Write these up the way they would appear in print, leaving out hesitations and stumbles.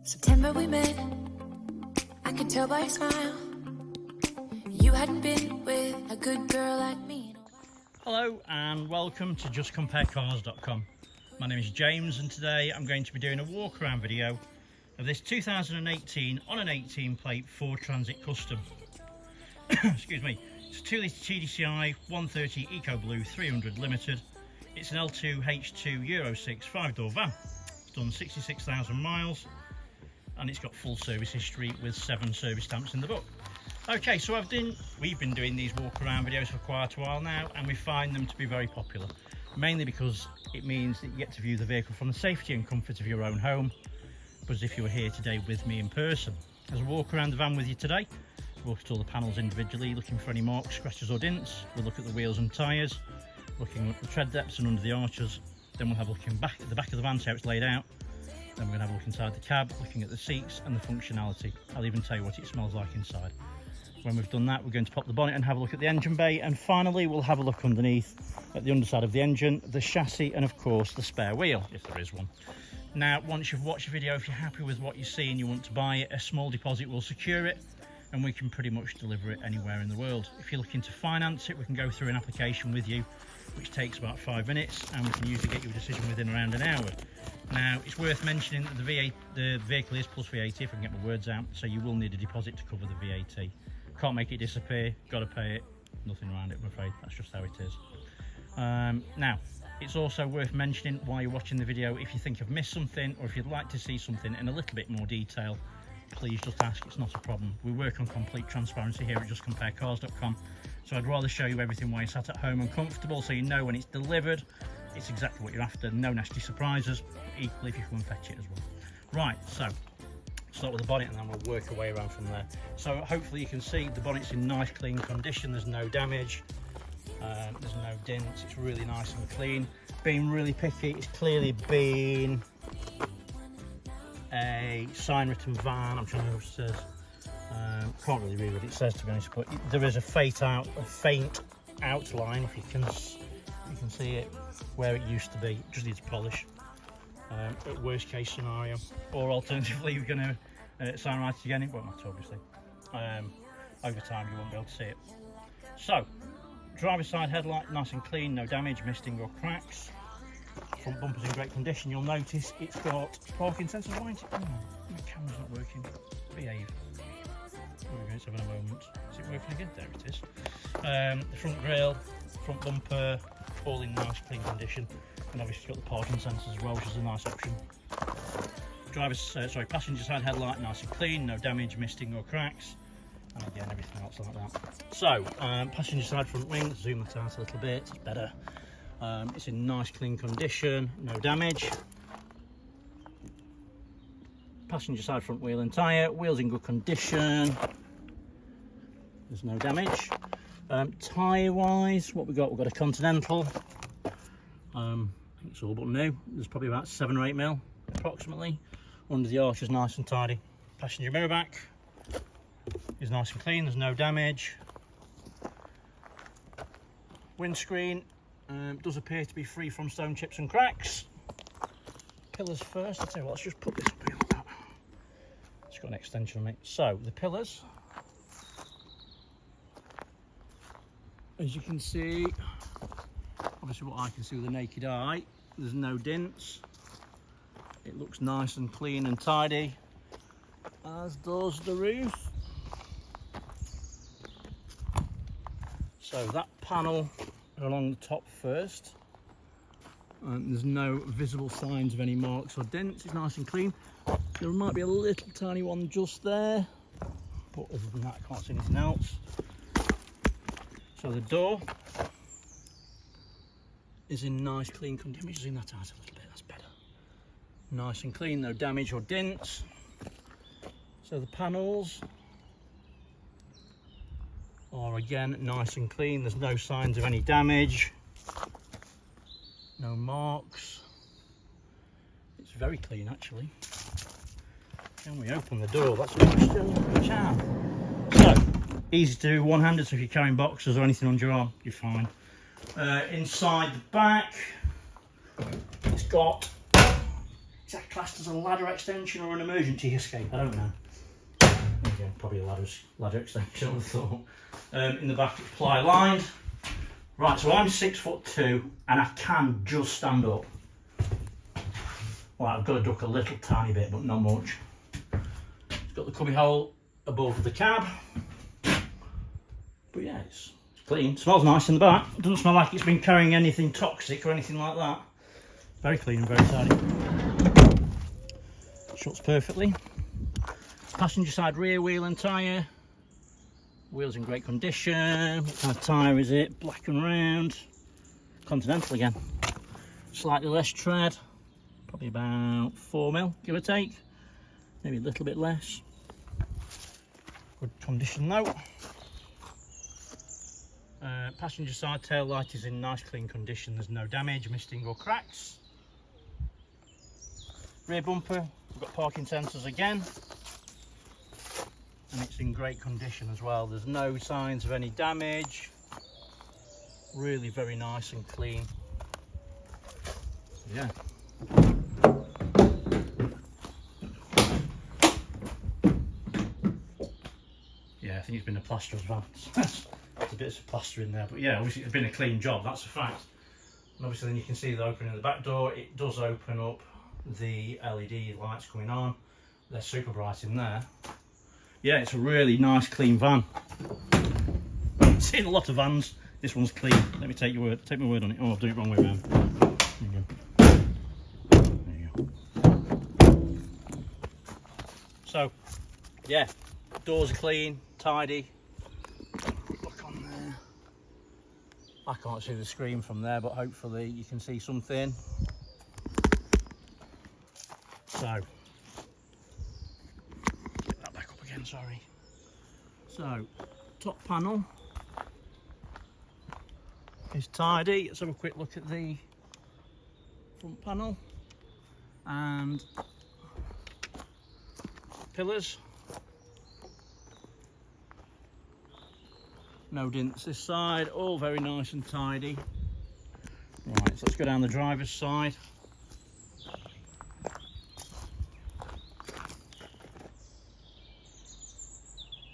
September we met, I could tell by your smile you hadn't been with a good girl like me. Hello and welcome to JustCompareCars.com. My name is James and today I'm going to be doing a walk around video of this 2018 on an 18 plate Ford Transit Custom. Excuse me. It's a 2 litre TDCi 130 Eco Blue 300 Limited. It's an L2H2 Euro 6 5-door van. It's done 66,000 miles and it's got full service history with 7 service stamps in the book. Okay, so we've been doing these walk around videos for quite a while now and we find them to be very popular, mainly because it means that you get to view the vehicle from the safety and comfort of your own home, but as if you were here today with me in person. As I walk around the van with you today, we'll look at all the panels individually, looking for any marks, scratches or dents. We'll look at the wheels and tyres, looking at the tread depths and under the arches. Then we'll have a look at the back of the van, see how it's laid out. Then we're going to have a look inside the cab, looking at the seats and the functionality. I'll even tell you what it smells like inside. When we've done that, we're going to pop the bonnet and have a look at the engine bay, and finally we'll have a look underneath at the underside of the engine, the chassis, and of course the spare wheel, if there is one. Now, once you've watched the video, if you're happy with what you see and you want to buy it, a small deposit will secure it and we can pretty much deliver it anywhere in the world. If you're looking to finance it, we can go through an application with you, which takes about 5 minutes, and we can usually get you a decision within around an hour. Now, it's worth mentioning that the vehicle is plus VAT, if I can get my words out, so you will need a deposit to cover the VAT. Can't make it disappear, got to pay it, nothing around it, I'm afraid. That's just how it is. Now, it's also worth mentioning while you're watching the video, if you think I've missed something or if you'd like to see something in a little bit more detail, please just ask, it's not a problem. We work on complete transparency here at JustCompareCars.com, so I'd rather show you everything while you're sat at home and comfortable, so you know when it's delivered, it's exactly what you're after, no nasty surprises, equally if you come and fetch it as well. Right, so start with the bonnet and then we'll work our way around from there. So hopefully you can see the bonnet's in nice clean condition, there's no damage, there's no dents, it's really nice and clean. Being really picky, it's clearly been a sign written van. I'm trying to know what it says. Can't really read what it says, to be honest, but there is a faint outline, if you can see it, where it used to be. It just needs polish. At worst case scenario, or alternatively you're going to sign right again, it won't matter obviously. Over time you won't be able to see it. So, driver's side headlight nice and clean, no damage, misting or cracks. Front bumper's in great condition. You'll notice it's got parking sensors. Why is it? Oh, my camera's not working. Behave. Let's have a moment. Is it working again? There it is. The front grille, front bumper, all in nice clean condition, and obviously it's got the parking sensors as well, which is a nice option. Passenger side headlight nice and clean, no damage, misting or cracks, and again everything else like that. So passenger side front wing, zoom that out a little bit, it's better. It's in nice clean condition, no damage. Passenger side front wheel and tyre, wheels in good condition, there's no damage. Tyre wise, what we've got a Continental. I think it's all but new. There's probably about 7 or 8 mil approximately. Under the arch is nice and tidy. Passenger mirror back is nice and clean, there's no damage. Windscreen does appear to be free from stone chips and cracks. Pillars first, I'll tell you what, let's just put this up here like that. It's got an extension on it. So the pillars, as you can see, obviously what I can see with the naked eye, there's no dents. It looks nice and clean and tidy, as does the roof. So that panel along the top first, there's no visible signs of any marks or dents, it's nice and clean. There might be a little tiny one just there, but other than that I can't see anything else. So the door is in nice clean condition. Let me zoom that out a little bit, that's better. Nice and clean, no damage or dents. So the panels are again nice and clean, there's no signs of any damage, no marks. It's very clean actually. Can we open the door? That's a question. We can. So, easy to do one-handed, so if you're carrying boxes or anything on your arm, you're fine. Inside the back, it's that classed as a ladder extension or an emergency escape? I don't know. Again, probably a ladder extension, I would have thought. In the back it's ply lined. Right, so I'm 6'2" and I can just stand up. Well, I've got to duck a little tiny bit, but not much. It's got the cubby hole above the cab. But yeah, it's clean. Smells nice in the back. It doesn't smell like it's been carrying anything toxic or anything like that. Very clean and very tidy. Shuts perfectly. Passenger side rear wheel and tyre. Wheels in great condition. What kind of tyre is it? Black and round. Continental again. Slightly less tread. Probably about 4mm, give or take. Maybe a little bit less. Good condition though. Passenger side tail light is in nice clean condition. There's no damage, misting or cracks. Rear bumper, we've got parking sensors again. And it's in great condition as well. There's no signs of any damage. Really very nice and clean. Yeah. Yeah, I think it's been a plasterer's van. There's a bit of plaster in there, but yeah, obviously it's been a clean job, that's a fact. And obviously then you can see the opening of the back door. It does open up the LED lights coming on. They're super bright in there. Yeah, it's a really nice clean van. I've seen a lot of vans. This one's clean. Let me take my word on it. Oh, I'll do it wrong way around. There you go. There you go. So, yeah, doors are clean, tidy. Look on there. I can't see the screen from there, but hopefully you can see something. So, get that back up again, sorry. So, top panel is tidy. Let's have a quick look at the front panel and pillars. No dents this side, all very nice and tidy. Right, so let's go down the driver's side.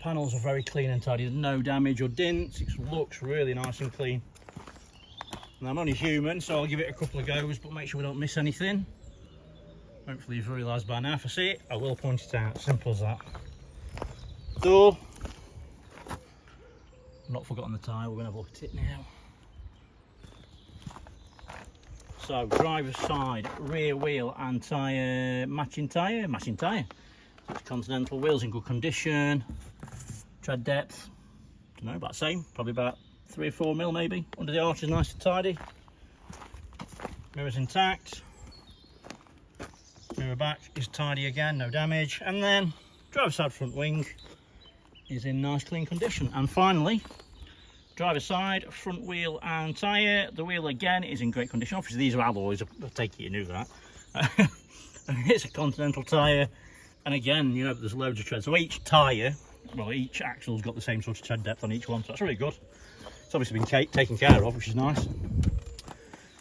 Panels are very clean and tidy, there's no damage or dents. It looks really nice and clean. And I'm only human, so I'll give it a couple of goes, but make sure we don't miss anything. Hopefully you've realised by now, if I see it, I will point it out. Simple as that. Door. I've not forgotten the tyre, we're going to have a look at it now. So, driver's side, rear wheel and tyre, matching tyre. It's Continental, wheels in good condition. Tread depth, don't know, about the same, probably about 3 or 4mm maybe. Under the arch is nice and tidy. Mirrors intact. Mirror back is tidy again, no damage. And then driver's side front wing is in nice clean condition. And finally, driver's side front wheel and tyre. The wheel again is in great condition. Obviously these are alloys, I take it you knew that. It's a Continental tyre. And again, you know, there's loads of tread. So each tyre, well, each axle's got the same sort of tread depth on each one. So that's really good. It's obviously been taken care of, which is nice.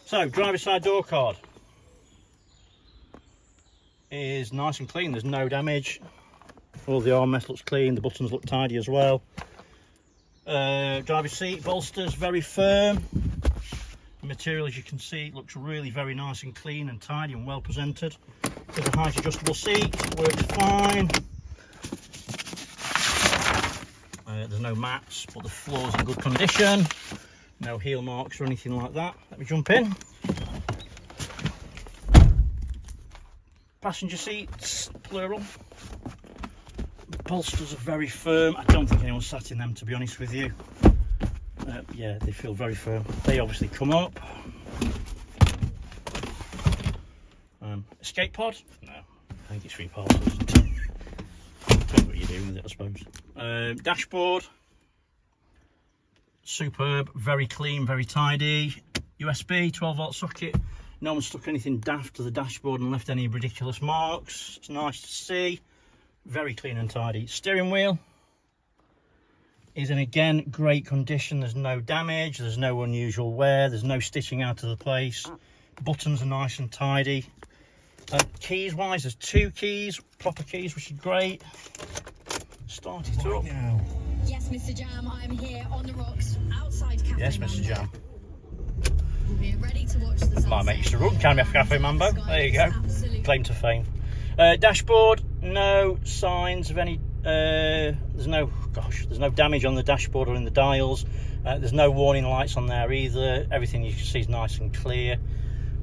So, driver's side door card is nice and clean. There's no damage. All the armrest looks clean. The buttons look tidy as well. Driver's seat bolsters very firm. The material, as you can see, looks really very nice and clean and tidy and well presented. There's a height adjustable seat, works fine. There's no mats, but the floor's in good condition. No heel marks or anything like that. Let me jump in. Passenger seats, plural. Bolsters are very firm. I don't think anyone sat in them, to be honest with you. Yeah, they feel very firm. They obviously come up. Escape pod? No, I think it's 3 parcels. Depends what you're doing with it, I suppose. Dashboard. Superb, very clean, very tidy. USB 12-volt socket. No one stuck anything daft to the dashboard and left any ridiculous marks. It's nice to see. Very clean and tidy. Steering wheel is in, again, great condition. There's no damage, there's no unusual wear, there's no stitching out of the place. Buttons are nice and tidy. Keys wise, there's 2 keys, proper keys, which is great. Start it up now. Yes, Mr. Jam, I'm here on the rocks outside Cafe Yes, Mr. Jam. We're ready to watch the sunset. My mate used to run Cafe Mambo. There you go. Claim to fame. Dashboard, no signs of any. There's no damage on the dashboard or in the dials. There's no warning lights on there either. Everything you can see is nice and clear.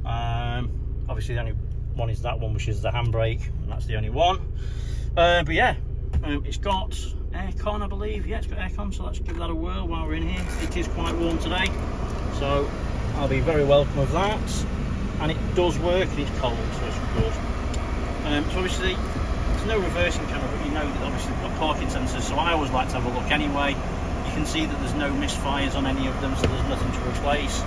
Obviously, the only one is that one, which is the handbrake, and that's the only one. But yeah, it's got aircon, I believe. Yeah, it's got aircon, so let's give that a whirl while we're in here. It is quite warm today, so I'll be very welcome of that. And it does work, and it's cold, so it's good. So obviously, there's no reversing camera, but you know that obviously they've got parking sensors, so I always like to have a look anyway. You can see that there's no misfires on any of them, so there's nothing to replace. I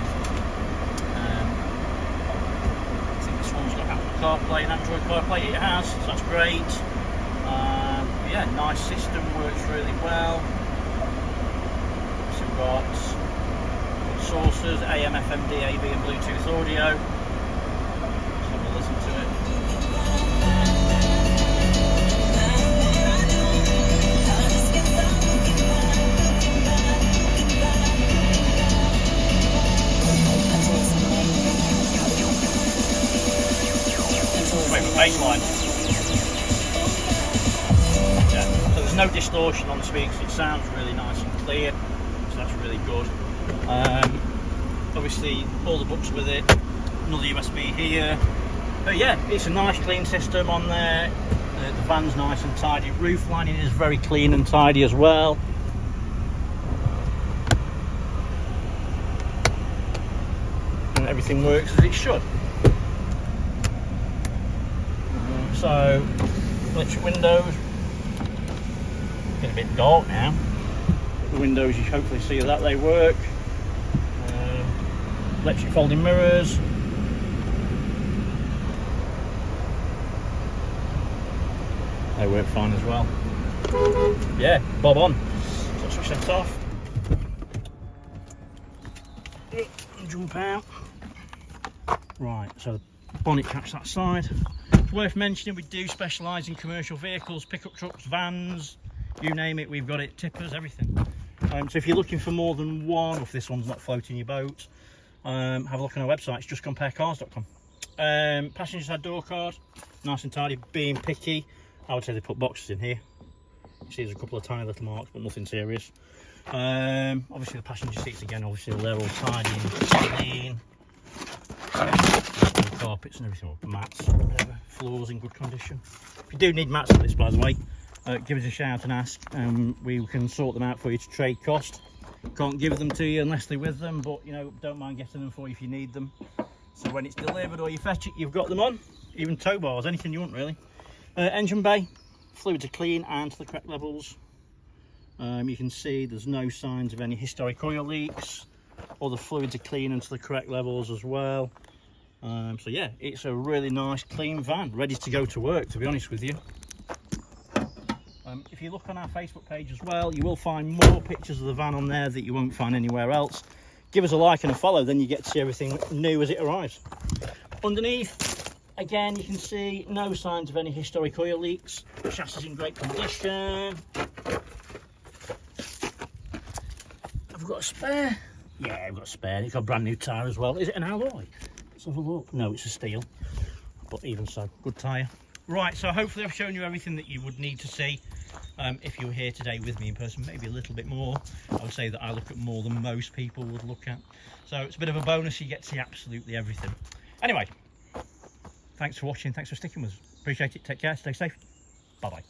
think this one's got Apple CarPlay and Android CarPlay. It has, so that's great. Yeah, nice system, works really well. So we've got sources, AM, FM, DAB and Bluetooth audio. Let's have a listen to it. Baseline. Yeah, so there's no distortion on the speakers, it sounds really nice and clear, so that's really good. Obviously all the books with it, another USB here, but yeah, it's a nice clean system on there. The van's nice and tidy, roof lining is very clean and tidy as well. And everything works as it should. So, electric windows, getting a bit dark now. The windows, you hopefully see that they work. Electric folding mirrors. They work fine as well. Yeah, bob on. So switch that off. Jump out. Right, so the bonnet cap's that side. Worth mentioning, we do specialise in commercial vehicles, pickup trucks, vans, you name it, we've got it, tippers, everything. So if you're looking for more than one, or if this one's not floating your boat, have a look on our website, it's justcomparecars.com. Passenger side door card, nice and tidy. Being picky, I would say they put boxes in here. You see there's a couple of tiny little marks, but nothing serious. Obviously the passenger seats again, obviously they're all tidy and clean. Carpets and everything, or mats, whatever. Floors in good condition. If you do need mats for this, by the way, give us a shout and ask, we can sort them out for you to trade cost. Can't give them to you unless they're with them, but you know, don't mind getting them for you if you need them. So when it's delivered or you fetch it, you've got them on. Even tow bars, anything you want really. Engine bay, fluids are clean and to the correct levels. You can see there's no signs of any historic oil leaks. All the fluids are clean and to the correct levels as well. So yeah, it's a really nice clean van, ready to go to work, to be honest with you. If you look on our Facebook page as well, you will find more pictures of the van on there that you won't find anywhere else. Give us a like and a follow, then you get to see everything new as it arrives. Underneath, again, you can see no signs of any historic oil leaks. The chassis is in great condition. Have we got a spare? Yeah, we've got a spare. It's got a brand new tyre as well. Is it an alloy? Let's have a look. No, it's a steel, but even so, good tyre. Right, so hopefully I've shown you everything that you would need to see if you were here today with me in person, maybe a little bit more. I would say that I look at more than most people would look at. So it's a bit of a bonus, you get to see absolutely everything. Anyway, thanks for watching, thanks for sticking with us. Appreciate it, take care, stay safe, bye-bye.